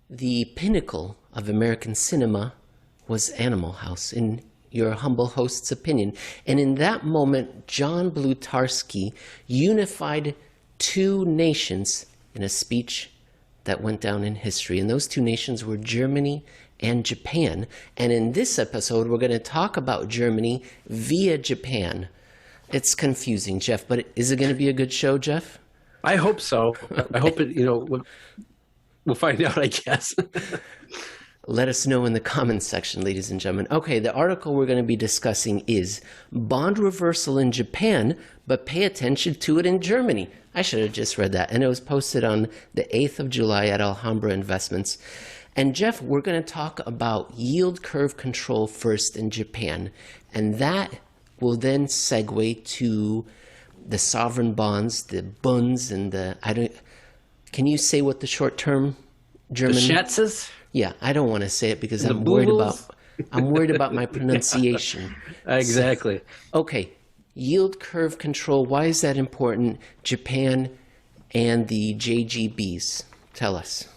the pinnacle of American cinema was Animal House, in your humble host's opinion. And in that moment, John Blutarski unified two nations in a speech that went down in history. And those two nations were Germany and Japan. And in this episode, we're going to talk about Germany via Japan. It's confusing, Jeff, but is it going to be a good show, Jeff? I hope so. I hope it, we'll find out, I guess. Let us know in the comments section, ladies and gentlemen. Okay, the article we're going to be discussing is Bond Reversal in Japan, but pay attention to it in Germany. I should have just read that. And it was posted on the 8th of July at Alhambra Investments. And Jeff, we're going to talk about yield curve control first in Japan. And that will then segue to the sovereign bonds, the Bunds, and can you say what the short-term German? The Schatzes? Yeah, I don't want to say it because I'm worried about my pronunciation. Exactly. So, okay, yield curve control. Why is that important? Japan and the JGBs. Tell us.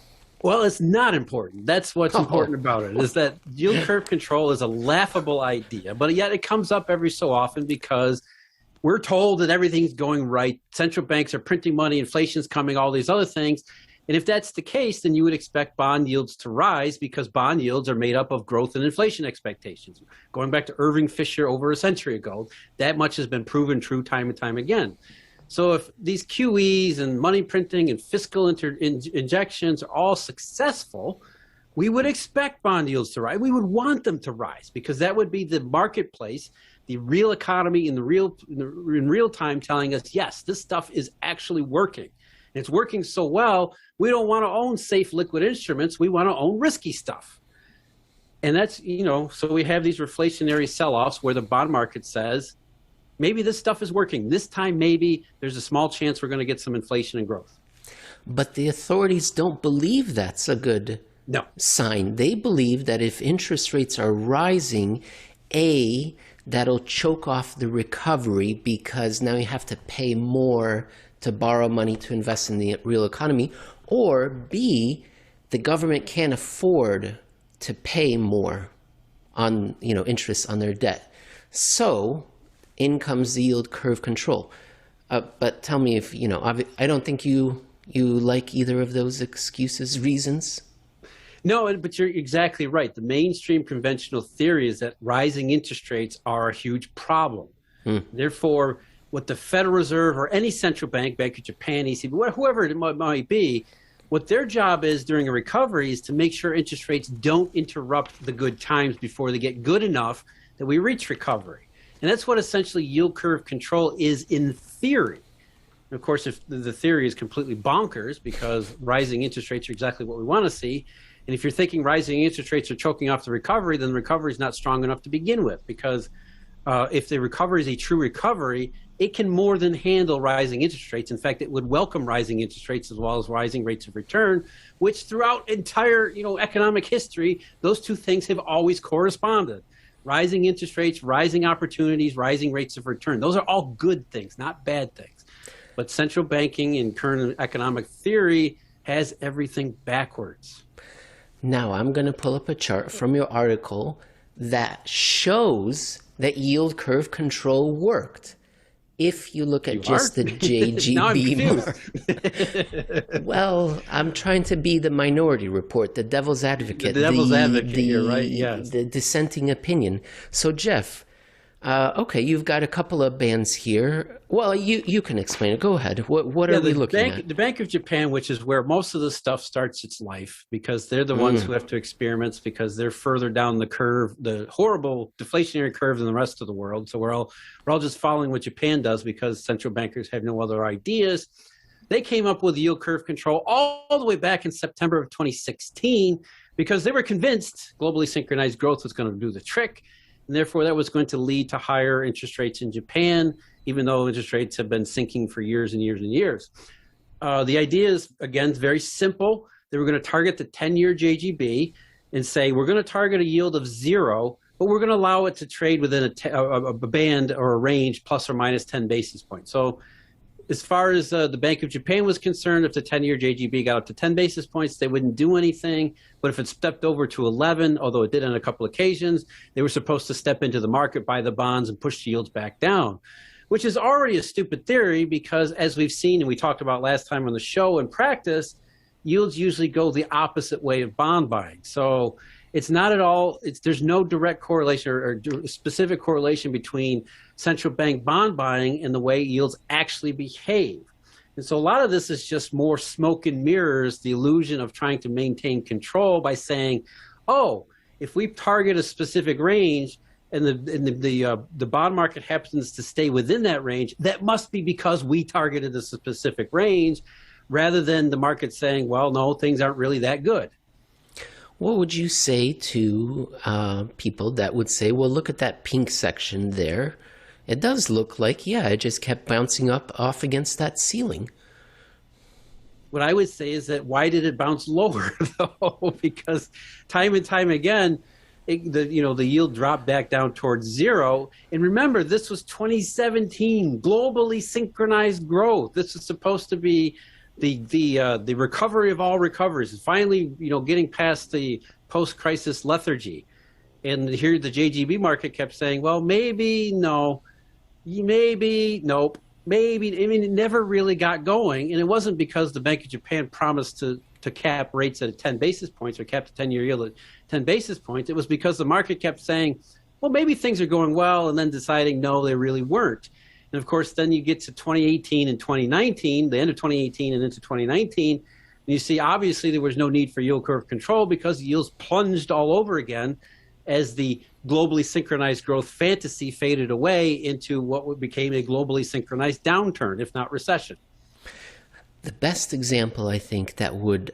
Well, it's not important. That's what's important about it, is that yield curve control is a laughable idea, but yet it comes up every so often because we're told that everything's going right. Central banks are printing money, inflation's coming, all these other things. And if that's the case, then you would expect bond yields to rise because bond yields are made up of growth and inflation expectations. Going back to Irving Fisher over a century ago, that much has been proven true time and time again. So if these QEs and money printing and fiscal injections are all successful, we would expect bond yields to rise. We would want them to rise because that would be the marketplace, the real economy in real time telling us, yes, this stuff is actually working. And it's working so well, we don't want to own safe liquid instruments. We want to own risky stuff. And that's, so we have these reflationary sell-offs where the bond market says, maybe this stuff is working. This time, maybe there's a small chance we're going to get some inflation and growth. But the authorities don't believe that's a good sign. They believe that if interest rates are rising, that'll choke off the recovery because now you have to pay more to borrow money to invest in the real economy, or B, the government can't afford to pay more on interest on their debt. So in comes the yield curve control. But tell me if I don't think you like either of those reasons. No, but you're exactly right. The mainstream conventional theory is that rising interest rates are a huge problem. Therefore, what the Federal Reserve or any central bank, Bank of Japan, ECB, whoever it might be, what their job is during a recovery is to make sure interest rates don't interrupt the good times before they get good enough that we reach recovery. And that's what essentially yield curve control is in theory. And of course, if the theory is completely bonkers because rising interest rates are exactly what we want to see. And if you're thinking rising interest rates are choking off the recovery, then the recovery is not strong enough to begin with because if the recovery is a true recovery, it can more than handle rising interest rates. In fact, it would welcome rising interest rates as well as rising rates of return, which throughout entire economic history, those two things have always corresponded. Rising interest rates, rising opportunities, rising rates of return. Those are all good things, not bad things. But central banking and current economic theory has everything backwards. Now, I'm going to pull up a chart from your article that shows that yield curve control worked. If you look at just the JGB. Now I'm Well, I'm trying to be the minority report, the devil's advocate. The devil's advocate here, right? Yes. The dissenting opinion. So, Jeff, okay, you've got a couple of bands here. Well, you can explain it. Go ahead. What are we looking at? The Bank of Japan, which is where most of the stuff starts its life, because they're the ones who have to experiment, because they're further down the curve, the horrible deflationary curve than the rest of the world. So we're all just following what Japan does because central bankers have no other ideas. They came up with yield curve control all the way back in September of 2016 because they were convinced globally synchronized growth was going to do the trick. And therefore, that was going to lead to higher interest rates in Japan, even though interest rates have been sinking for years and years and years. The idea is, again, very simple. They were going to target the 10-year JGB and say, we're going to target a yield of 0, but we're going to allow it to trade within a band or a range plus or minus 10 basis points. So as far as the Bank of Japan was concerned, if the 10-year JGB got up to 10 basis points, they wouldn't do anything. But if it stepped over to 11, although it did on a couple occasions, they were supposed to step into the market, buy the bonds, and push the yields back down, which is already a stupid theory because, as we've seen and we talked about last time on the show, in practice, yields usually go the opposite way of bond buying. So it's not at all, there's no direct correlation or specific correlation between central bank bond buying and the way yields actually behave. And so a lot of this is just more smoke and mirrors, the illusion of trying to maintain control by saying, oh, if we target a specific range and the bond market happens to stay within that range, that must be because we targeted a specific range, rather than the market saying, well, no, things aren't really that good. What would you say to people that would say, well, look at that pink section there. It does look like, yeah, it just kept bouncing up off against that ceiling. What I would say is that why did it bounce lower, though? Because time and time again, the yield dropped back down towards zero. And remember, this was 2017, globally synchronized growth. This is supposed to be the recovery of all recoveries, finally, getting past the post-crisis lethargy. And here the JGB market kept saying, well, maybe, no, maybe, nope, maybe. I mean, it never really got going. And it wasn't because the Bank of Japan promised to cap rates at 10 basis points or cap the 10-year yield at 10 basis points. It was because the market kept saying, well, maybe things are going well, and then deciding, no, they really weren't. And of course, then you get to 2018 and 2019, the end of 2018 and into 2019, and you see obviously there was no need for yield curve control because yields plunged all over again as the globally synchronized growth fantasy faded away into what became a globally synchronized downturn, if not recession. The best example, I think, that would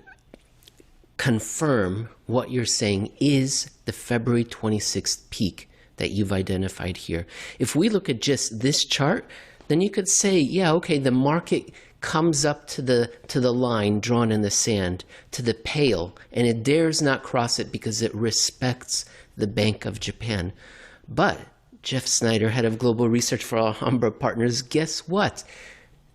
confirm what you're saying is the February 26th peak that you've identified here. If we look at just this chart, then you could say, yeah, okay, the market comes up to the line drawn in the sand, to the pale, and it dares not cross it because it respects the Bank of Japan. But Jeff Snider, head of global research for Alhambra Partners, guess what?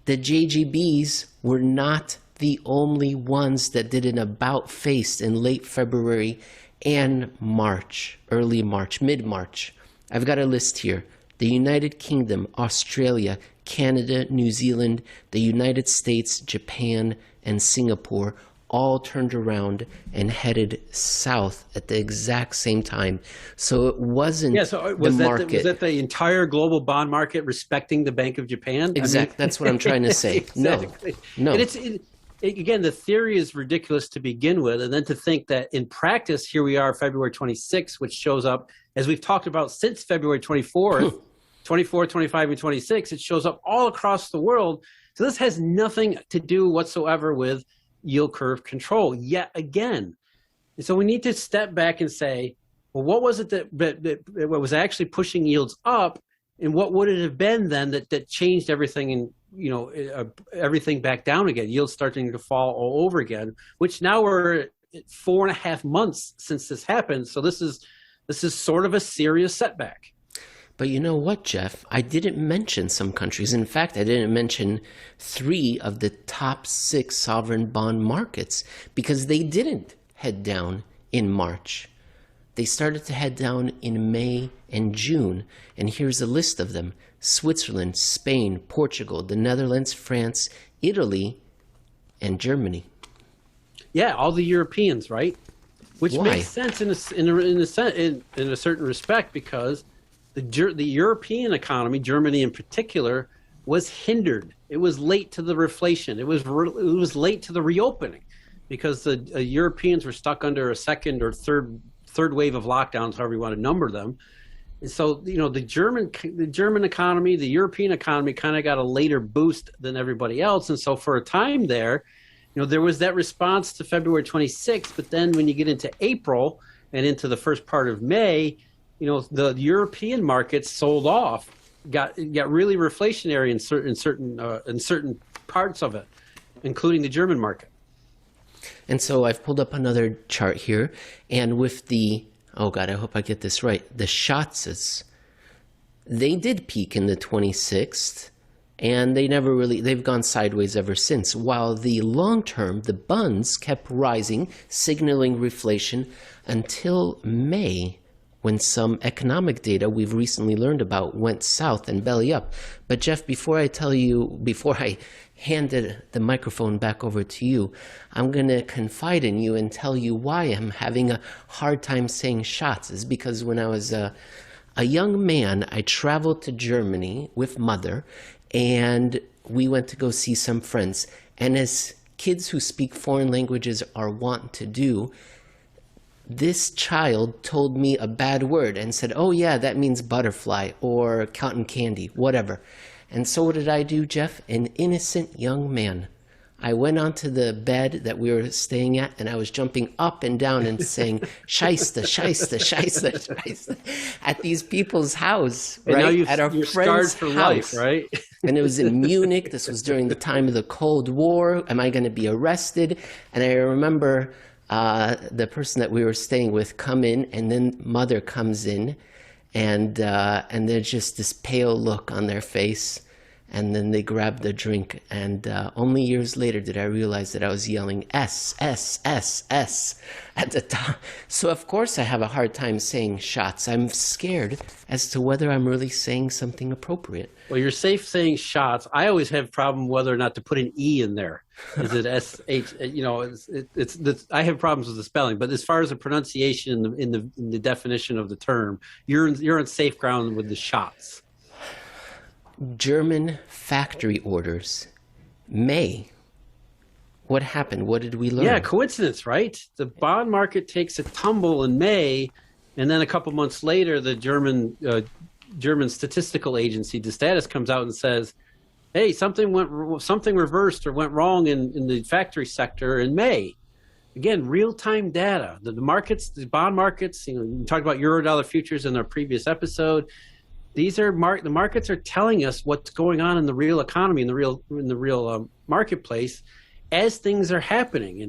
The JGBs were not the only ones that did an about face in late February and March, early March, mid-March. I've got a list here. The United Kingdom, Australia, Canada, New Zealand, the United States, Japan, and Singapore all turned around and headed south at the exact same time. So it wasn't was the market. Was that the entire global bond market respecting the Bank of Japan? Exactly. That's what I'm trying to say. Exactly. No. And again, the theory is ridiculous to begin with. And then to think that in practice, here we are, February 26th, which shows up, as we've talked about since February 24th, 24, 25, and 26, it shows up all across the world. So this has nothing to do whatsoever with yield curve control yet again. And so we need to step back and say, well, what was it that was actually pushing yields up, and what would it have been then that changed everything and everything back down again? Yields starting to fall all over again, which now we're at 4.5 months since this happened. So this is sort of a serious setback. But you know what, Jeff? I didn't mention some countries. In fact, I didn't mention 3 of the top 6 sovereign bond markets because they didn't head down in March. They started to head down in May and June. And here's a list of them: Switzerland, Spain, Portugal, the Netherlands, France, Italy, and Germany. Yeah, all the Europeans, right? Which Why? makes sense in a certain respect, because the European economy, Germany in particular, was hindered. It was late to the reflation. It was late to the reopening because the Europeans were stuck under a second or third wave of lockdowns, however you want to number them. And so, the German economy, the European economy kind of got a later boost than everybody else. And so for a time there, there was that response to February 26th. But then when you get into April and into the first part of May, the European markets sold off, got really reflationary in certain parts of it, including the German market. And so I've pulled up another chart here, and with the, oh God, I hope I get this right, the Schatzes, they did peak in the 26th, And they've gone sideways ever since. While the long term, the bonds kept rising, signaling reflation until May, when some economic data we've recently learned about went south and belly up. But Jeff, before I handed the microphone back over to you, I'm going to confide in you and tell you why I'm having a hard time saying shots. Is because when I was a young man, I traveled to Germany with mother, and we went to go see some friends. And as kids who speak foreign languages are wont to do, this child told me a bad word and said, "Oh yeah, that means butterfly or cotton candy, whatever." And so what did I do, Jeff? An innocent young man. I went onto the bed that we were staying at, and I was jumping up and down and saying, "Scheisse, scheisse, scheisse, scheisse," at these people's house, and right? Now at our you're friend's scarred for house. life, right? And it was in Munich. This was during the time of the Cold War. Am I going to be arrested? And I remember the person that we were staying with come in, and then mother comes in, and there's just this pale look on their face. And then they grabbed the drink, and only years later did I realize that I was yelling S, S, S, S at the top. So of course I have a hard time saying shots. I'm scared as to whether I'm really saying something appropriate. Well, you're safe saying shots. I always have a problem whether or not to put an E in there. Is it S-H? You know, I have problems with the spelling, but as far as the pronunciation in the definition of the term, you're on safe ground with the shots. German factory orders. May. What happened? What did we learn? Yeah, coincidence, right? The bond market takes a tumble in May, and then a couple months later, the German statistical agency, the status, comes out and says, "Hey, something reversed or went wrong in the factory sector in May." Again, real-time data. The markets, the bond markets. You know, we talked about Eurodollar futures in our previous episode. These are the markets are telling us what's going on in the real economy, in the real marketplace, as things are happening.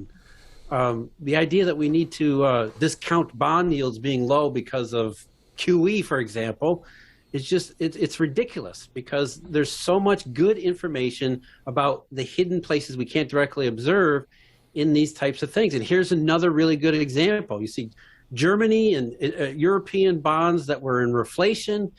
And the idea that we need to discount bond yields being low because of QE, for example, is just it's ridiculous, because there's so much good information about the hidden places we can't directly observe in these types of things. And here's another really good example. You see Germany and European bonds that were in reflation,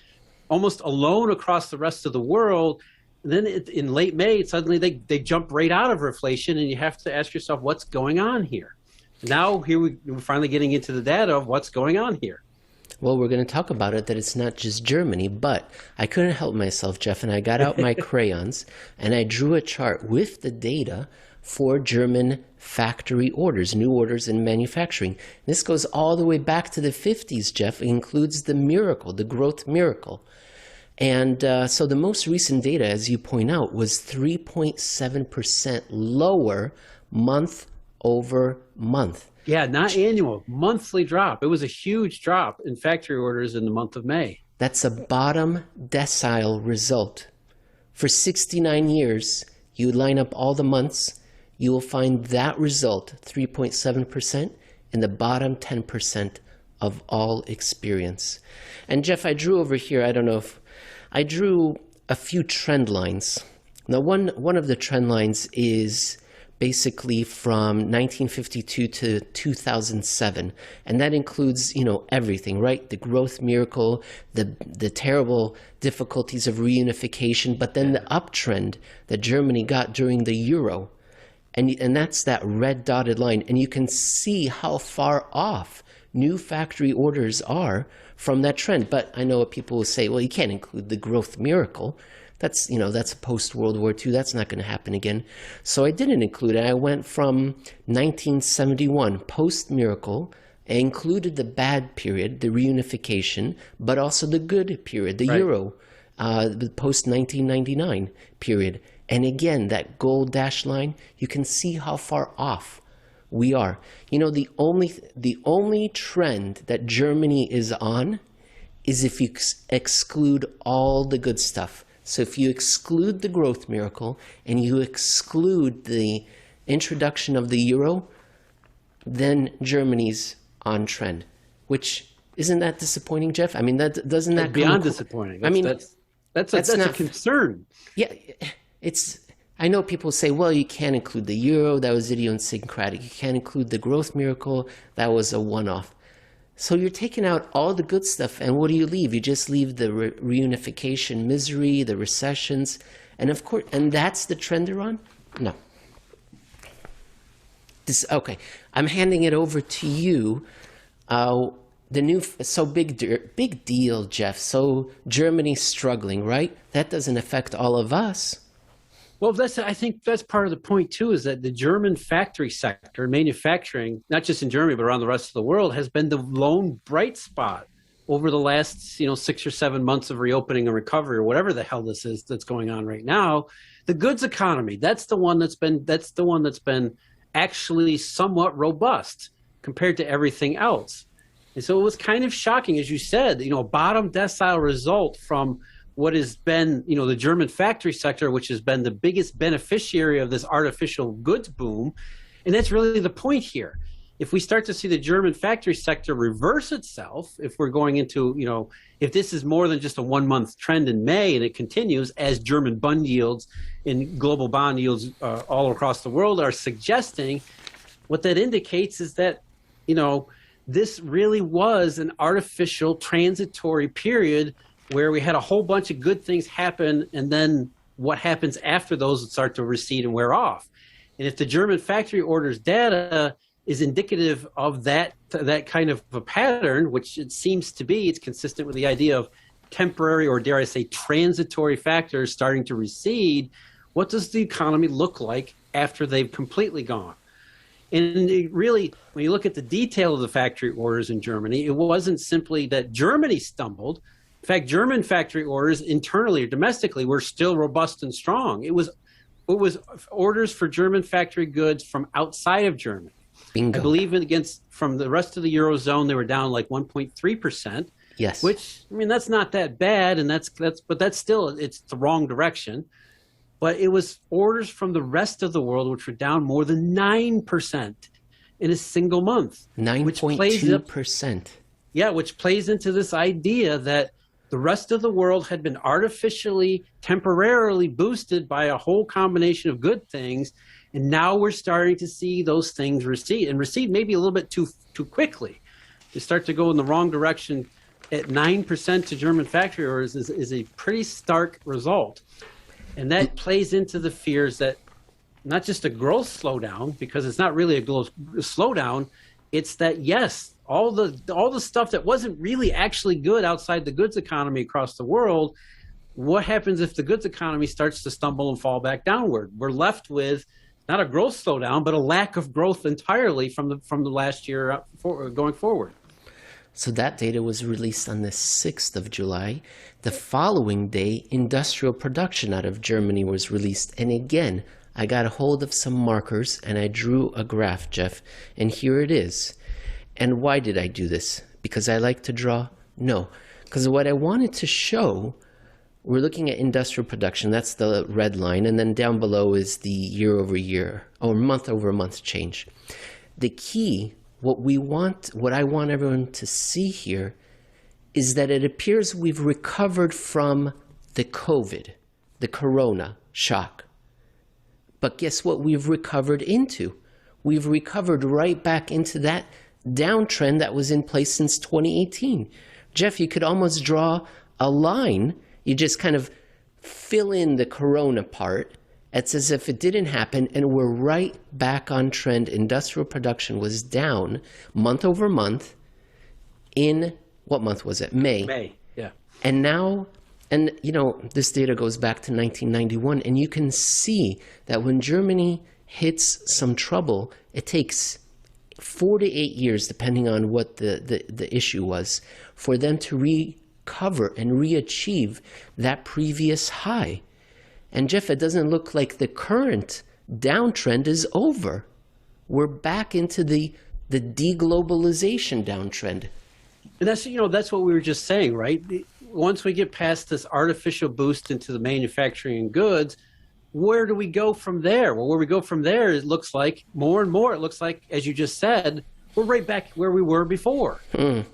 almost alone across the rest of the world. And then in late May, suddenly they jump right out of reflation, and you have to ask yourself, what's going on here? Now here we're finally getting into the data of what's going on here. Well, we're going to talk about it, that it's not just Germany, but I couldn't help myself, Jeff, and I got out my crayons, and I drew a chart with the data for German factory orders, new orders in manufacturing. This goes all the way back to the 50s, Jeff. It includes the miracle, the growth miracle. And so the most recent data, as you point out, was 3.7% lower month over month. Yeah, not annual, monthly drop. It was a huge drop in factory orders in the month of May. That's a bottom decile result. For 69 years, you line up all the months, you will find that result, 3.7%, in the bottom 10% of all experience. And Jeff, I drew over here, I drew a few trend lines. Now, one of the trend lines is basically from 1952 to 2007, and that includes, everything, right? The growth miracle, the terrible difficulties of reunification, but then the uptrend that Germany got during the euro, and that's that red dotted line, and you can see how far off new factory orders are from that trend. But I know what people will say, well, you can't include the growth miracle. That's post-World War II. That's not going to happen again. So I didn't include it. I went from 1971, post-miracle. I included the bad period, the reunification, but also the good period, the euro, the post-1999 period. And again, that gold dash line, you can see how far off we are. The only trend that Germany is on is if you exclude all the good stuff. So if you exclude the growth miracle and you exclude the introduction of the euro, then Germany's on trend. Which, isn't that disappointing, Jeff? I mean, doesn't that beyond disappointing? That's a concern. Yeah, I know people say, well, you can't include the euro, that was idiosyncratic. You can't include the growth miracle, that was a one-off. So you're taking out all the good stuff, and what do you leave? You just leave the reunification misery, the recessions, and of course, and that's the trend they're on? No. Okay, I'm handing it over to you. Big deal, Jeff. So Germany's struggling, right? That doesn't affect all of us. Well, I think that's part of the point too, is that the German factory sector, manufacturing, not just in Germany, but around the rest of the world, has been the lone bright spot over the last, 6 or 7 months of reopening and recovery, or whatever the hell this is that's going on right now. The goods economy, that's the one that's been actually somewhat robust compared to everything else. And so it was kind of shocking, as you said, a bottom decile result from what has been, the German factory sector, which has been the biggest beneficiary of this artificial goods boom. And that's really the point here. If we start to see the German factory sector reverse itself, if we're going into, if this is more than just a 1-month trend in May and it continues as German bond yields and global bond yields all across the world are suggesting, what that indicates is that, this really was an artificial transitory period where we had a whole bunch of good things happen, and then what happens after those start to recede and wear off. And if the German factory orders data is indicative of that kind of a pattern, which it seems to be, it's consistent with the idea of temporary, or dare I say transitory factors starting to recede, what does the economy look like after they've completely gone? And really, when you look at the detail of the factory orders in Germany, it wasn't simply that Germany stumbled. In fact, German factory orders internally or domestically were still robust and strong. It was orders for German factory goods from outside of Germany. Bingo. I believe from the rest of the Eurozone, they were down like 1.3%. Yes. Which, that's not that bad, and but that's still, it's the wrong direction. But it was orders from the rest of the world which were down more than 9% in a single month. 9.2%. Yeah, which plays into this idea that the rest of the world had been artificially, temporarily boosted by a whole combination of good things, and now we're starting to see those things recede maybe a little bit too quickly. They start to go in the wrong direction at 9% to German factory orders is a pretty stark result. And that plays into the fears that not just a growth slowdown, because it's not really a growth slowdown, it's that, yes, all the stuff that wasn't really actually good outside the goods economy across the world, what happens if the goods economy starts to stumble and fall back downward? We're left with not a growth slowdown, but a lack of growth entirely from the last year going forward. So that data was released on the 6th of July. The following day, industrial production out of Germany was released. And again, I got a hold of some markers and I drew a graph, Jeff. And here it is. And why did I do this? Because I like to draw? No. Because what I wanted to show, we're looking at industrial production. That's the red line. And then down below is the year-over-year or month-over-month change. The key, what I want everyone to see here is that it appears we've recovered from the COVID, the corona shock. But guess what we've recovered into? We've recovered right back into that downtrend that was in place since 2018. Jeff, you could almost draw a line. You just kind of fill in the corona part. It's as if it didn't happen, and we're right back on trend. Industrial production was down month over month in, what month was it? May, yeah. And now, this data goes back to 1991, and you can see that when Germany hits some trouble, it takes 4 to 8 years, depending on what the issue was, for them to recover and re-achieve that previous high. And Jeff, it doesn't look like the current downtrend is over. We're back into the deglobalization downtrend. And that's what we were just saying, right? Once we get past this artificial boost into the manufacturing goods, where do we go from there? Well, where we go from there, it looks like more and more, it looks like, as you just said, we're right back where we were before,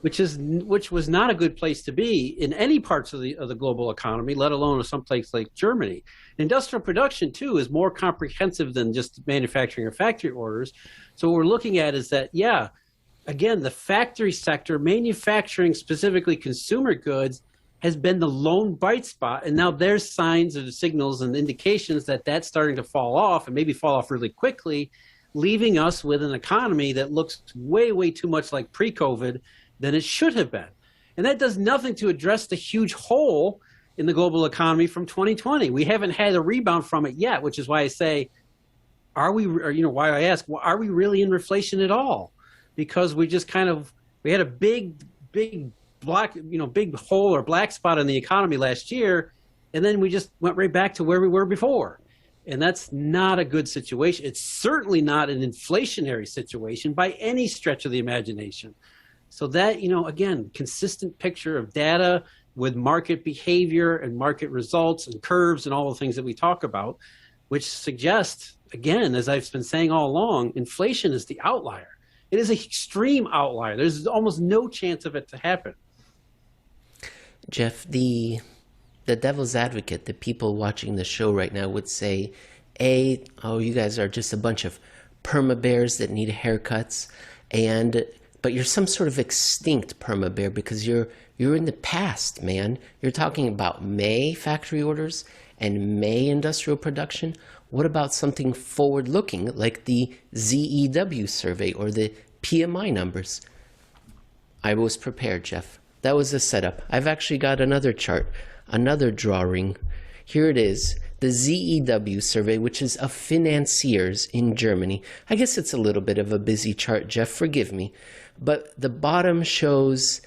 which was not a good place to be in any parts of the global economy, let alone some place like Germany. Industrial production too is more comprehensive than just manufacturing or factory orders. So what we're looking at is that, again, the factory sector, manufacturing, specifically consumer goods, has been the lone bright spot. And now there's signs or signals and indications that that's starting to fall off, and maybe fall off really quickly, leaving us with an economy that looks way, way too much like pre-COVID than it should have been. And that does nothing to address the huge hole in the global economy from 2020. We haven't had a rebound from it yet, which is why I say, why I ask, well, are we really in reflation at all? Because we just we had a big black, big hole or black spot in the economy last year, and then we just went right back to where we were before. And that's not a good situation. It's certainly not an inflationary situation by any stretch of the imagination. So that, again, consistent picture of data with market behavior and market results and curves and all the things that we talk about, which suggests, again, as I've been saying all along, inflation is the outlier. It is an extreme outlier. There's almost no chance of it to happen. Jeff, the devil's advocate, the people watching the show right now would say, you guys are just a bunch of perma bears that need haircuts, but you're some sort of extinct perma bear because you're in the past, man. You're talking about May factory orders and May industrial production. What about something forward-looking like the ZEW survey or the PMI numbers? I was prepared, Jeff. That was a setup. I've actually got another chart, another drawing. Here it is, the ZEW survey, which is of financiers in Germany. I guess it's a little bit of a busy chart, Jeff, forgive me. But the bottom shows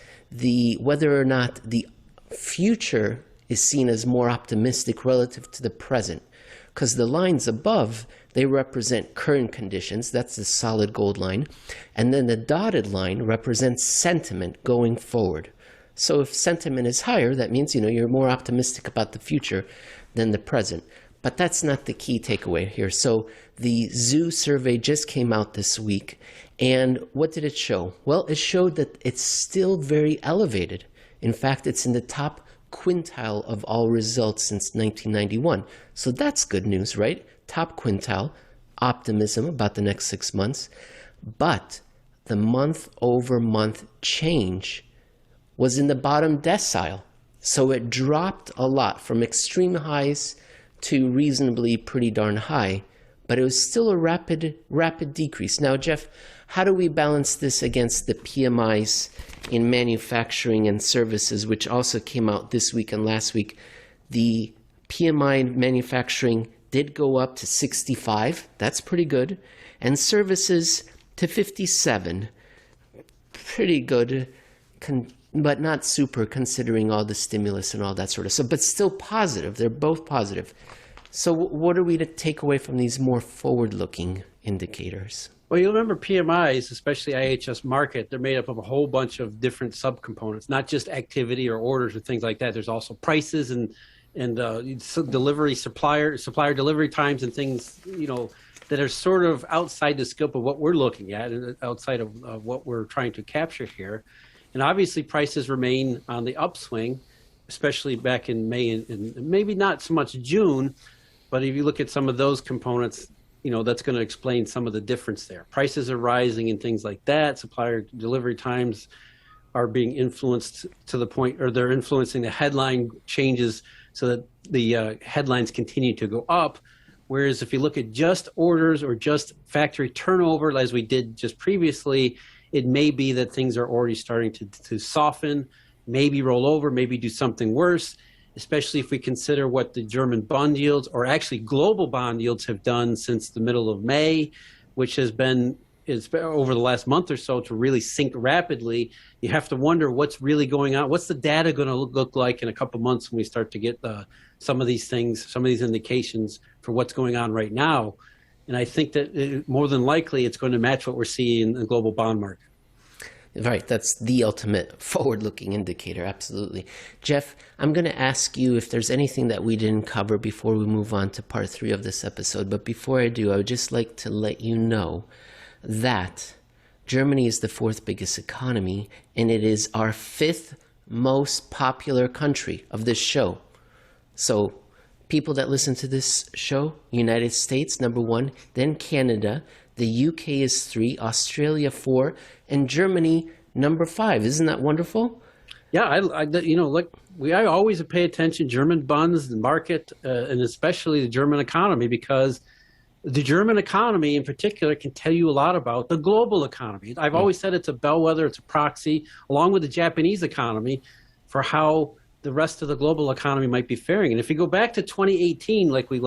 whether or not the future is seen as more optimistic relative to the present. Because the lines above, they represent current conditions. That's the solid gold line. And then the dotted line represents sentiment going forward. So if sentiment is higher, that means, you're more optimistic about the future than the present. But that's not the key takeaway here. So the ZEW survey just came out this week. And what did it show? Well, it showed that it's still very elevated. In fact, it's in the top quintile of all results since 1991. So that's good news, right? Top quintile, optimism about the next 6 months. But the month-over-month change was in the bottom decile. So it dropped a lot from extreme highs to reasonably pretty darn high, but it was still a rapid decrease. Now, Jeff, how do we balance this against the PMIs in manufacturing and services, which also came out this week and last week? The PMI in manufacturing did go up to 65. That's pretty good. And services to 57. Pretty good, but not super considering all the stimulus and all that sort of stuff, but still positive. They're both positive. So what are we to take away from these more forward-looking indicators? Well, you'll remember PMIs, especially IHS Markit, they're made up of a whole bunch of different subcomponents, not just activity or orders or things like that. There's also prices and delivery, supplier delivery times and things, that are sort of outside the scope of what we're looking at and outside of what we're trying to capture here. And obviously prices remain on the upswing, especially back in May and maybe not so much June, but if you look at some of those components, that's going to explain some of the difference there. Prices are rising and things like that. Supplier delivery times are being influenced to the point, or they're influencing the headline changes so that the headlines continue to go up. Whereas if you look at just orders or just factory turnover, as we did just previously, it may be that things are already starting to soften, maybe roll over, maybe do something worse, especially if we consider what the German bond yields, or actually global bond yields, have done since the middle of May, which has been over the last month or so to really sink rapidly. You have to wonder what's really going on. What's the data going to look like in a couple months when we start to get some of these things, some of these indications for what's going on right now? And I think that more than likely it's going to match what we're seeing in the global bond market. Right, that's the ultimate forward-looking indicator, absolutely. Jeff, I'm going to ask you if there's anything that we didn't cover before we move on to part 3 of this episode. But before I do, I would just like to let you know that Germany is the fourth biggest economy, and it is our fifth most popular country of this show. So people that listen to this show, United States, number one, then Canada, the UK is 3, Australia 4, and Germany number 5. Isn't that wonderful? Yeah, I always pay attention German bonds, the market, and especially the German economy, because the German economy in particular can tell you a lot about the global economy. I've always said it's a bellwether, it's a proxy, along with the Japanese economy, for how the rest of the global economy might be faring. And if you go back to 2018, like we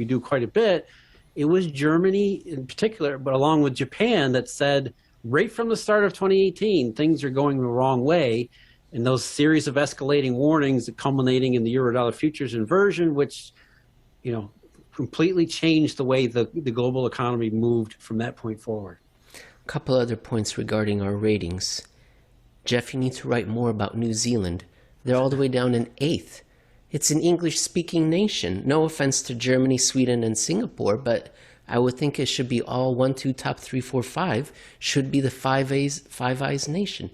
do quite a bit, it was Germany in particular, but along with Japan, that said right from the start of 2018, things are going the wrong way. And those series of escalating warnings culminating in the Eurodollar futures inversion, which, completely changed the way the global economy moved from that point forward. A couple other points regarding our ratings. Jeff, you need to write more about New Zealand. They're all the way down in 8th. It's an English-speaking nation. No offense to Germany, Sweden, and Singapore, but I would think it should be all 1, 2, top 3, 4, 5 should be the Five Eyes nation.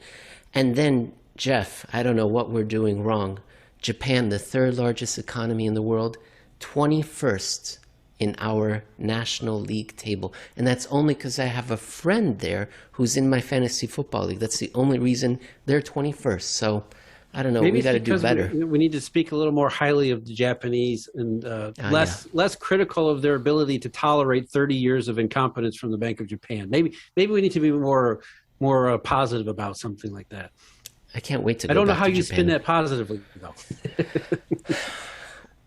And then, Jeff, I don't know what we're doing wrong. Japan, the third largest economy in the world, 21st in our National League table. And that's only because I have a friend there who's in my fantasy football league. That's the only reason they're 21st. So I don't know. Maybe we got to do better. We need to speak a little more highly of the Japanese and less critical of their ability to tolerate 30 years of incompetence from the Bank of Japan. Maybe we need to be more positive about something like that. I can't wait to. I don't know how you spin that positively, though.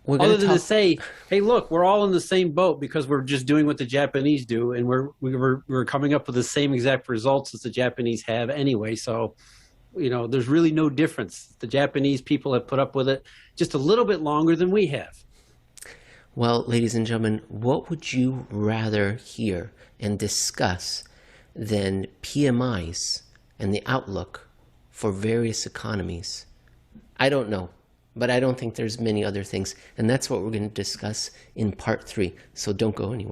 Other than to say, hey, look, we're all in the same boat because we're just doing what the Japanese do, and we're coming up with the same exact results as the Japanese have anyway. So, there's really no difference. The Japanese people have put up with it just a little bit longer than we have. Well, ladies and gentlemen, what would you rather hear and discuss than PMIs and the outlook for various economies? I don't know, but I don't think there's many other things. And that's what we're going to discuss in part 3. So don't go anywhere.